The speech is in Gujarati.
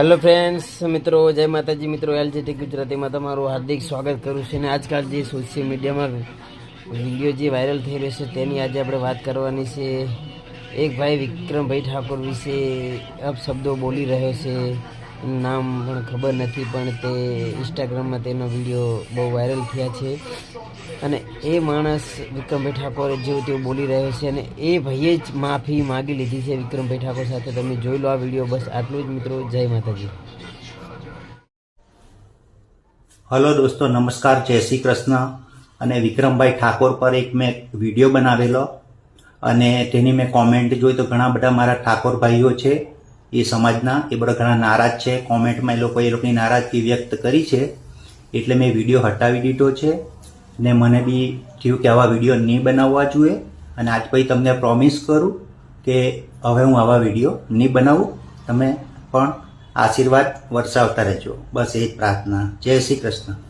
હેલો ફ્રેન્ડ્સ મિત્રો, જય માતાજી મિત્રો. એલજીટી ગુજરાતીમાં તમારું હાર્દિક સ્વાગત કરું છું. અને આજકાલ જે સોશિયલ મીડિયામાં વિડીયો જે વાયરલ થઈ રહ્યો છે તેની આજે આપણે વાત કરવાની છે. એક ભાઈ વિક્રમભાઈ ઠાકોર વિશે અપશબ્દો બોલી રહ્યો છે. નામ પણ ખબર નથી, પણ તે ઇન્સ્ટાગ્રામમાં તેનો વિડીયો બહુ વાયરલ થયા છે. અને એ માણસ વિક્રમભાઈ ઠાકોર જેવું તેવું બોલી રહ્યો છે, અને એ ભાઈએ જ માફી માગી લીધી છે વિક્રમભાઈ ઠાકોર સાથે. તમે જોઈ લો આ વિડીયો. બસ આટલું જ મિત્રો. જય માતાજી. હલો દોસ્તો, નમસ્કાર, જય શ્રી કૃષ્ણ. અને વિક્રમભાઈ ઠાકોર પર એક મેં વિડીયો બનાવેલો અને તેની મેં કોમેન્ટ જોઈ તો ઘણા બધા મારા ઠાકોર ભાઈઓ છે એ સમાજના, એ બધા ઘણા નારાજ છે. કોમેન્ટમાં એ લોકોની નારાજગી વ્યક્ત કરી છે, એટલે મેં વિડીયો હટાવી દીધો છે. ને મને બી થયું કે આવા વિડીયો નહીં બનાવવા જોઈએ, અને આજ પછી તમને પ્રોમિસ કરું કે હવે હું આવા વિડીયો નહીં બનાવું. તમે પણ આશીર્વાદ વરસાવતા રહેજો. બસ એ જ પ્રાર્થના. જય શ્રી કૃષ્ણ.